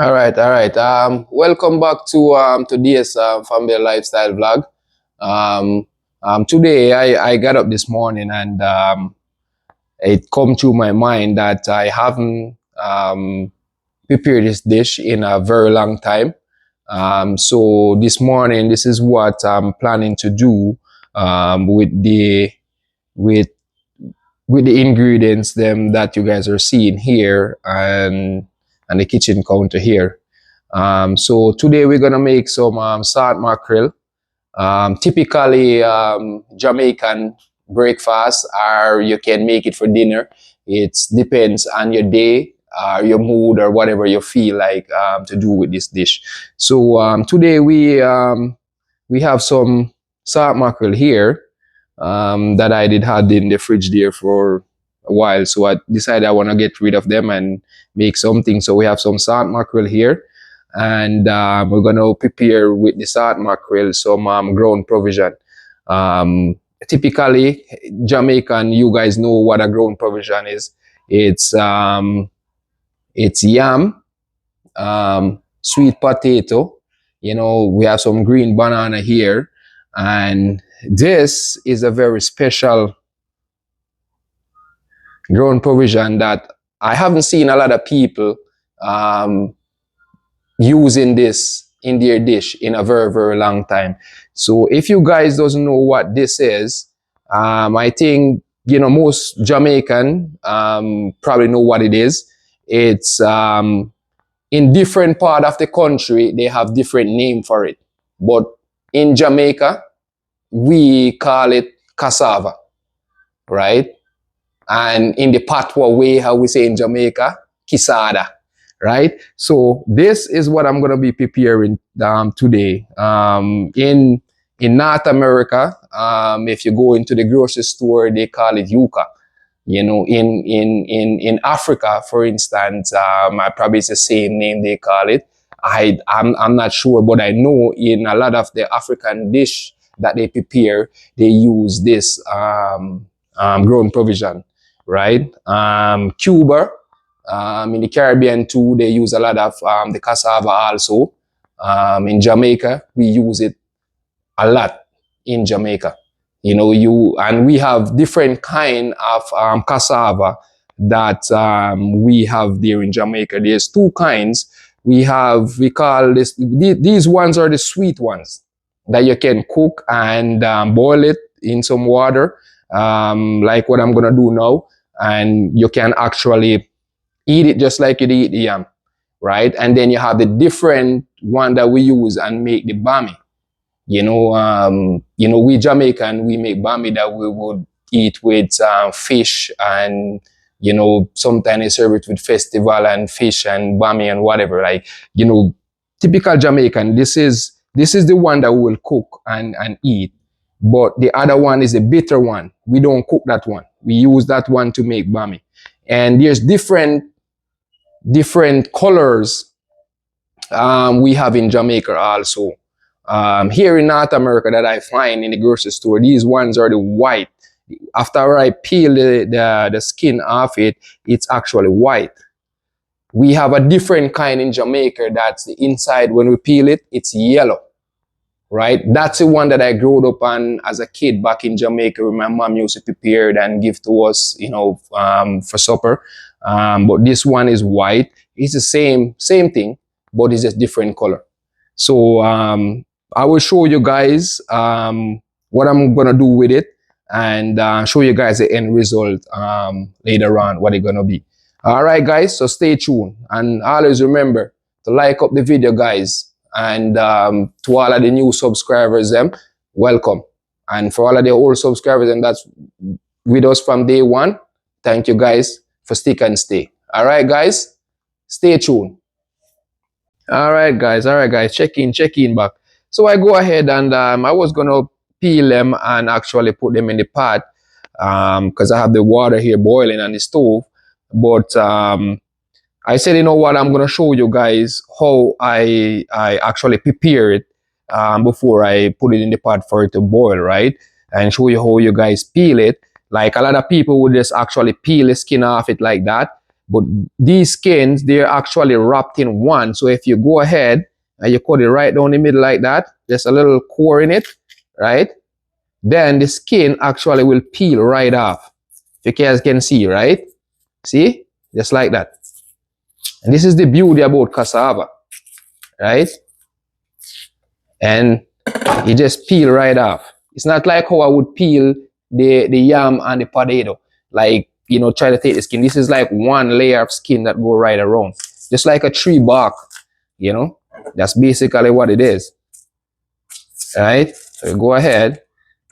All right. Welcome back to today's family lifestyle vlog. Um, Today I got up this morning and it come to my mind that I haven't prepared this dish in a very long time. So this morning, this is what I'm planning to do with with the ingredients them that you guys are seeing here and the kitchen counter here. So today we're gonna make some salt mackerel. Typically Jamaican breakfast, or you can make it for dinner. It depends on your day, your mood, or whatever you feel like to do with this dish. So today we have some salt mackerel here that I did had in the fridge there for a while. So I decided I want to get rid of them and make something. So we have some salt mackerel here, and we're gonna prepare with the salt mackerel some ground provision. Um, Typically, Jamaican, you guys know what a ground provision is. It's it's yam, sweet potato. You know, we have some green banana here, and this is a very special ground provision that I haven't seen a lot of people um, using this in their dish in a very, very long time. So if you guys doesn't know what this is, I think, you know, most Jamaican probably know what it is. It's in different part of the country, they have different name for it. But in Jamaica, we call it cassava, right? And in the patois way, how we say in Jamaica, kisada, right? So this is what I'm gonna be preparing today. In North America, if you go into the grocery store, they call it Yuka. You know, in Africa, for instance, I probably it's the same name they call it. I'm not sure, but I know in a lot of the African dish that they prepare, they use this grown provision, right? Cuba, in the Caribbean too, they use a lot of the cassava also. In Jamaica, we use it a lot in Jamaica. You know, we have different kind of cassava that we have there in Jamaica. There's two kinds. We call these ones are the sweet ones that you can cook and boil it in some water, like what I'm gonna do now, and you can actually eat it just like you eat the yam, right? And then you have the different one that we use and make the bami. We Jamaican, we make bami that we would eat with fish, and sometimes they serve it with festival and fish and bami and whatever. Like, typical Jamaican. This is the one that we will cook and eat. But the other one is a bitter one. We don't cook that one. We use that one to make bami. And there's different colors we have in Jamaica also. Here in North America that I find in the grocery store, these ones are the white. After I peel the skin off it, it's actually white. We have a different kind in Jamaica that's the inside, when we peel it, it's yellow, right? That's the one that I grew up on as a kid back in Jamaica, where my mom used to prepare it and give to us, for supper. But this one is white. It's the same thing, but it's just different color. So I will show you guys what I'm gonna do with it, and show you guys the end result later on, what it's gonna be. All right, guys, so stay tuned, and always remember to like up the video, guys, and to all of the new subscribers, welcome. And for all of the old subscribers and that's with us from day one, thank you guys for stick and stay. All right, guys, stay tuned. All right, guys. Check in back. So I go ahead and I was gonna peel them and actually put them in the pot because I have the water here boiling on the stove. But I said, you know what? I'm gonna show you guys how I actually prepare it before I put it in the pot for it to boil, right? And show you how you guys peel it. Like, a lot of people would just actually peel the skin off it like that. But these skins, they're actually wrapped in one. So if you go ahead and you cut it right down the middle like that, there's a little core in it, right? Then the skin actually will peel right off. If you guys can see, right? See? Just like that. And this is the beauty about cassava, right? And you just peel right off. It's not like how I would peel the yam and the potato. Like, you know, try to take the skin. This is like one layer of skin that go right around. Just like a tree bark, you know? That's basically what it is. Right? So you go ahead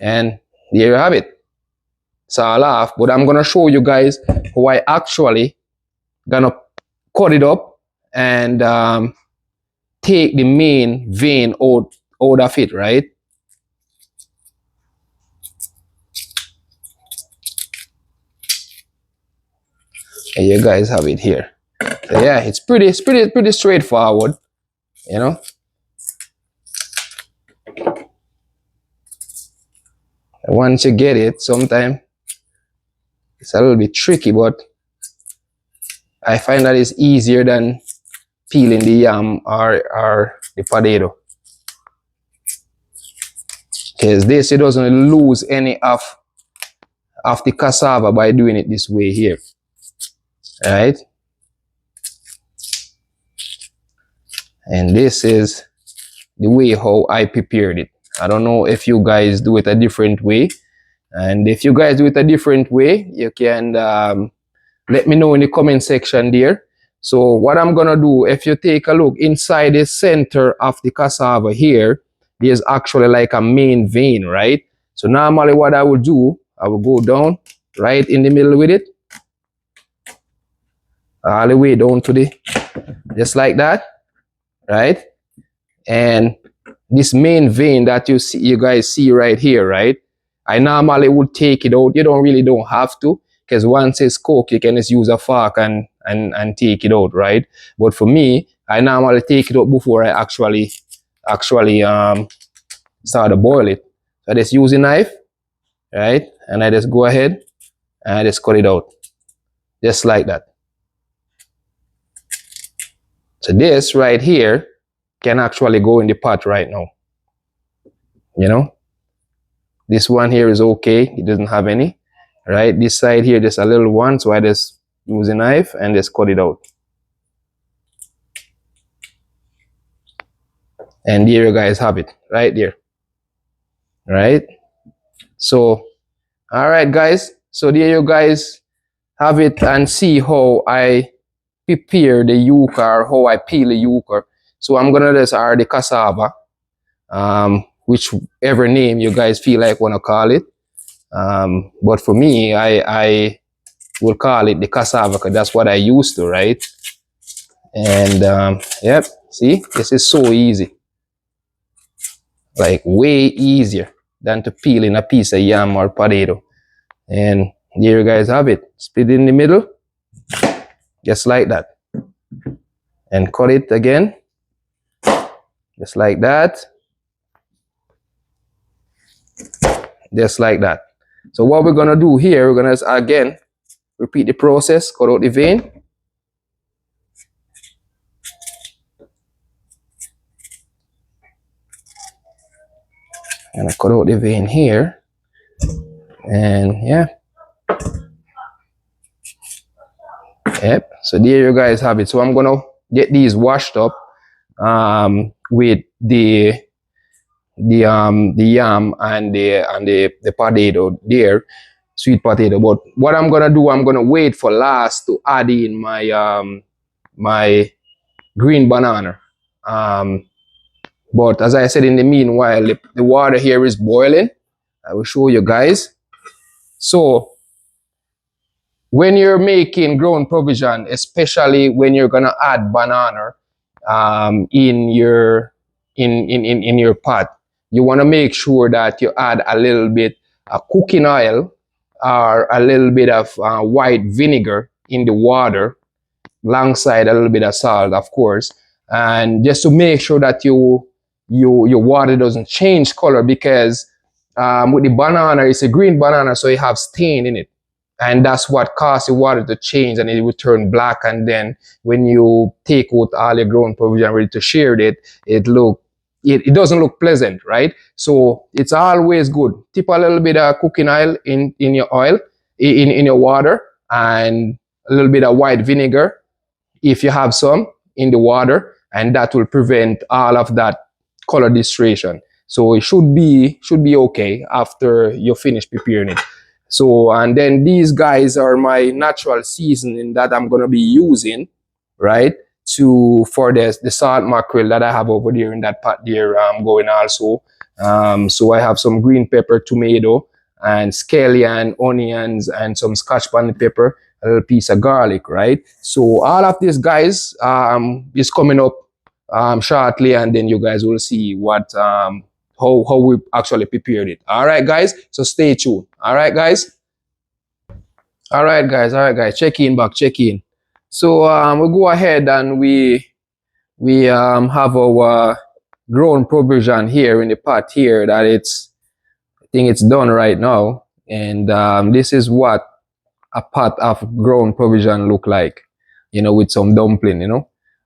and there you have it. So I'll laugh, but I'm gonna show you guys how I actually gonna cut it up and take the main vein out of it, right? And you guys have it here. So yeah, it's pretty straightforward, you know. And once you get it, sometimes it's a little bit tricky, but I find that it's easier than peeling the yam or the potato. Because this, it doesn't lose any of the cassava by doing it this way here. Right? And this is the way how I prepared it. I don't know if you guys do it a different way. And if you guys do it a different way, you can let me know in the comment section there. So what I'm gonna do, if you take a look inside the center of the cassava here, there's actually like a main vein, right? So normally what I would do, I will go down right in the middle with it, all the way down to the, just like that, right? And this main vein that you guys see right here, right? I normally would take it out. You don't have to, because once it's cooked, you can just use a fork and take it out, right? But for me, I normally take it out before I actually start to boil it. So I just use a knife, right? And I just go ahead and I just cut it out, just like that. So this right here can actually go in the pot right now. You know, this one here is okay. It doesn't have any, right? This side here, just a little one. So I just use a knife and just cut it out. And there you guys have it right there. Right? So, all right, guys. So there you guys have it and see how I prepare the yuca or how I peel the yuca. So I'm gonna just add the cassava, whichever name you guys feel like wanna call it. But for me, I will call it the cassava because that's what I used to, right? And yep, see, this is so easy. Like way easier than to peel in a piece of yam or potato. And here you guys have it. Split it in the middle, just like that. And cut it again, just like that. Just like that. So what we're gonna do here, we're gonna again repeat the process, cut out the vein. And I cut out the vein here. And yeah. Yep. So there you guys have it. So I'm gonna get these washed up with the yam and the potato there, sweet potato. But what I'm gonna do, I'm gonna wait for last to add in my my green banana. But as I said, in the meanwhile, the water here is boiling. I will show you guys. So when you're making ground provision, especially when you're gonna add banana in your pot, you want to make sure that you add a little bit of cooking oil or a little bit of white vinegar in the water, alongside a little bit of salt, of course, and just to make sure that your water doesn't change color, because with the banana, it's a green banana, so it have stain in it. and that's what causes the water to change and it will turn black. And then when you take out all your grown provision ready to share it, it doesn't look pleasant, right? So it's always good. Tip a little bit of cooking oil in your oil, in your water, and a little bit of white vinegar if you have some in the water, and that will prevent all of that color distortion. So it should be okay after you finish preparing it. So, and then these guys are my natural seasoning that I'm gonna be using, right? To for the salt mackerel that I have over there in that pot there. Going also. So I have some green pepper, tomato, and scallion, onions, and some scotch bonnet pepper, a little piece of garlic, right? So all of this, guys, is coming up shortly, and then you guys will see what how we actually prepared it. All right, guys. So stay tuned. All right, guys. All right, guys. All right, guys. Check in back. Check in. So we go ahead and we have our grown provision here in the pot here that I think it's done right now, and this is what a pot of grown provision look like, with some dumpling,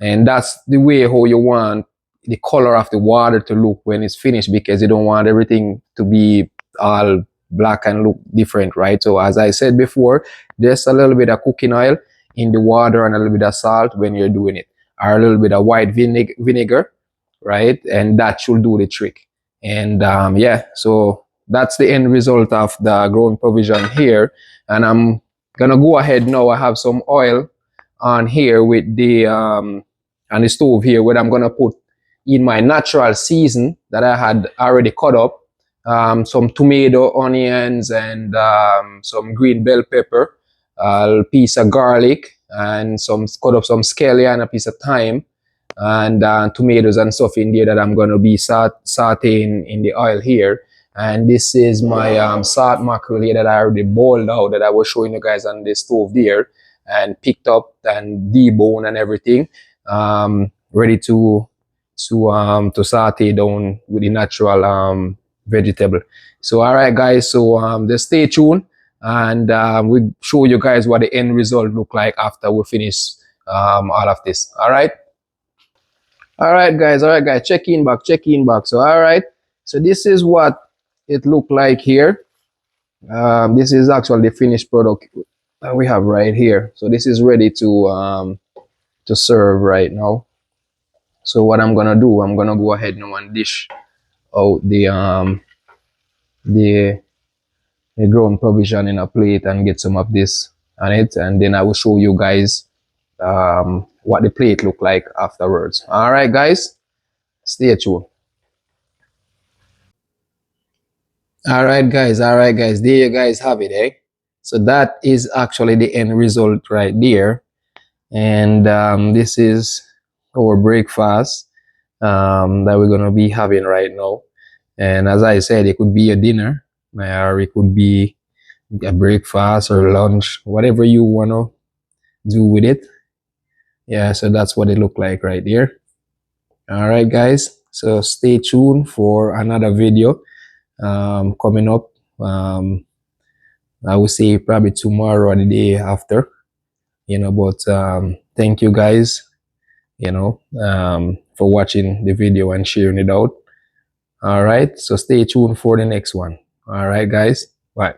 and that's the way how you want the color of the water to look when it's finished, because you don't want everything to be all black and look different, right? So as I said before, just a little bit of cooking oil in the water and a little bit of salt when you're doing it, or a little bit of white vinegar, right? And that should do the trick. And yeah, so that's the end result of the grown provision here. And I'm gonna go ahead now. I have some oil on here with the on the stove here, where I'm gonna put in my natural season that I had already cut up, some tomato, onions, and some green bell pepper, a piece of garlic, and some cut up some scallion, a piece of thyme, and tomatoes and stuff in there that I'm gonna be sauteing in the oil here. And this is my salt mackerel here that I already boiled out, that I was showing you guys on the stove there, and picked up and deboned and everything, ready to saute down with the natural vegetable. So all right, guys, so just stay tuned, and we show you guys what the end result look like after we finish all of this. All right. All right, guys. All right, guys. Check in back. Check in back. So, all right. So this is what it looked like here. This is actually the finished product that we have right here. So this is ready to serve right now. So what I'm gonna do, I'm gonna go ahead now and dish out the the ground provision in a plate and get some of this on it, and then I will show you guys what the plate look like afterwards. All right, guys. Stay tuned. All right, guys. All right, guys. There you guys have it, eh? So that is actually the end result right there. And this is our breakfast that we're going to be having right now. And as I said, it could be a dinner, or it could be a breakfast or lunch, whatever you want to do with it. Yeah, so that's what it looked like right there. All right, guys. So stay tuned for another video coming up. I would say probably tomorrow or the day after, but thank you guys, for watching the video and sharing it out. All right. So stay tuned for the next one. All right, guys. Bye.